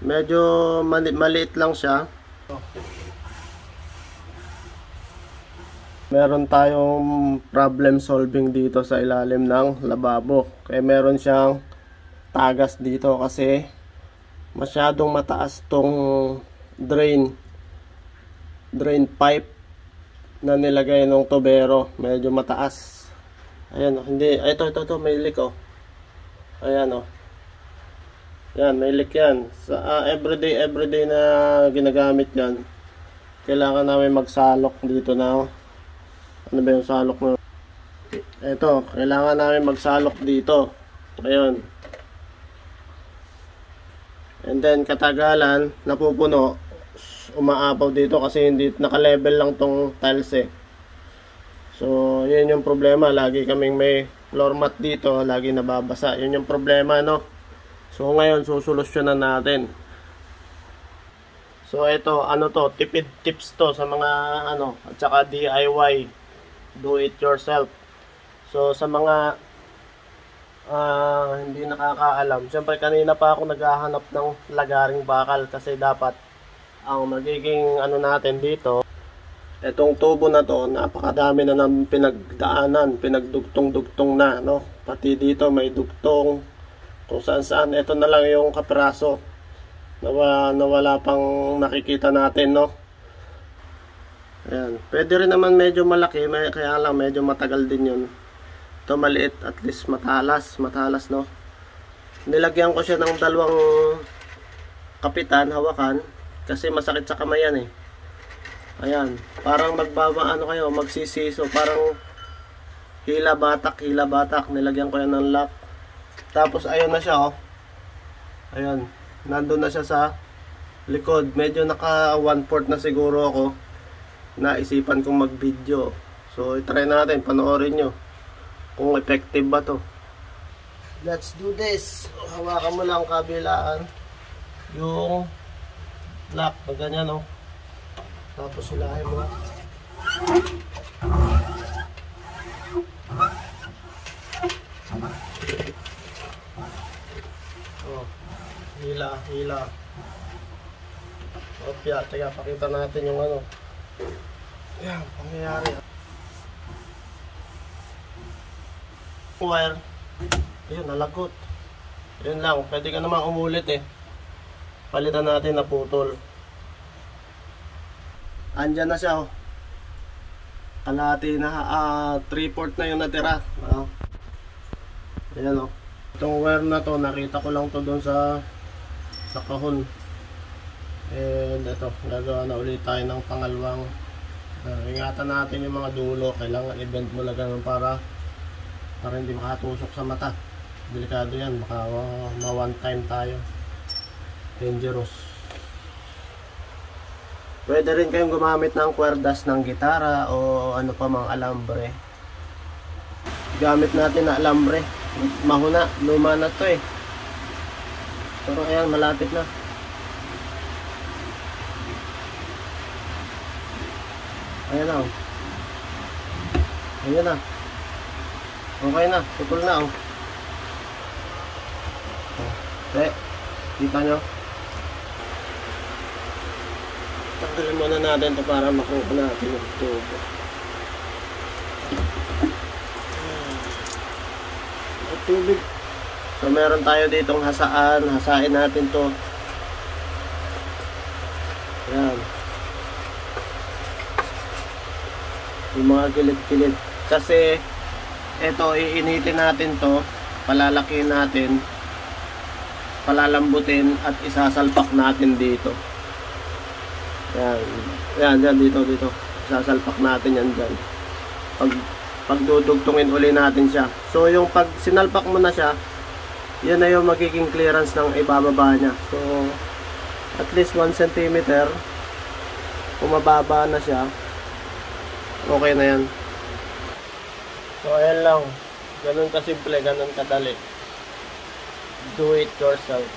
Medyo maliit lang siya. Meron tayong problem solving dito sa ilalim ng lababo. Kaya meron siyang tagas dito kasi masyadong mataas tong drain pipe na nilagay ng tubero. Medyo mataas. Ayan, hindi. Ito, may leak oh. Ayan oh. Yan, may leak yan. Sa everyday na ginagamit yan. Kailangan namin magsalok dito na oh. Ano ba yung salok mo? Ito, kailangan namin magsalok dito. Ayun. And then katagalan, napupuno, umaapaw dito kasi hindi naka-level lang tong tiles eh. So, yun yung problema. Lagi kaming may floor mat dito, lagi nababasa. Yun yung problema, no? So, ngayon, susolusyonan natin. So, ito, ano to, tipid tips to sa mga, ano, at saka DIY. Do it yourself. So sa mga hindi nakakaalam, siyempre kanina pa ako naghahanap ng lagaring bakal kasi dapat ang magiging ano natin dito, etong tubo na to, napakadami na ng pinagdaanan, pinagdugtong-dugtong na, no? Pati dito may dugtong kung saan. Ito na lang yung kapraso na wala pang nakikita natin, no? Ayan. Pwede rin naman medyo malaki, kaya lang medyo matagal din yun. Ito maliit, at least matalas, no? Nilagyan ko siya ng dalawang kapitan, hawakan, kasi masakit sa kamay yan eh. Ayan, parang magsisiso, parang hila batak, nilagyan ko yan ng lock. Tapos ayun na siya oh. Ayan, nandun na siya sa likod. Medyo naka 1/4 na siguro ako. Naisipan kong mag-video. So, i-try natin, panoorin nyo kung effective ba to. Let's do this. Hawakan mo lang kabilaan yung lock na ganyan, oh. Tapos hilahin mo. Oh, hila. Opya, teka, pakita natin yung ano. Yan, pangyayari. Wire. Ayun, nalagot. Yun lang, pwede ka naman umulit eh. Palitan natin na putol. Andyan na siya oh. Kalahati na, 3/4 na yung natira. Ayan oh. Itong wire na to, nakita ko lang to doon sa kahon. And ito, gagawa na ulit tayo ng pangalawang. Ingatan natin yung mga dulo. Kailangan i-bend mo lang para hindi makatusok sa mata. Delikado yan, baka ma-one time tayo. Dangerous. Pwede rin kayong gumamit ng kwerdas ng gitara o ano pa mang alambre. Gamit natin na alambre. Mahuna, luma na to eh. Pero ayan, malapit na. Ayan na oh. Ayan na. Okay na, putol na oh. Okay, kita nyo. Tanggalin muna natin ito para makuha natin yung tubo. Tubig. So meron tayo ditong hasain natin to. Ayan. Yung mga gilid-gilid. Kasi ito, iinitin natin to, palalakihin natin, palalambutin at isasalpak natin dito. Yan, dito. Isasalpak natin yan dyan. Pagdudugtungin uli natin siya. So yung pag sinalpak mo na siya, yan na yung magiging clearance ng ibababa niya. So at least 1 cm, kung mababa na siya, okay na yan. So ayan lang, ganun kasimple, ganun kadali. Do it yourself.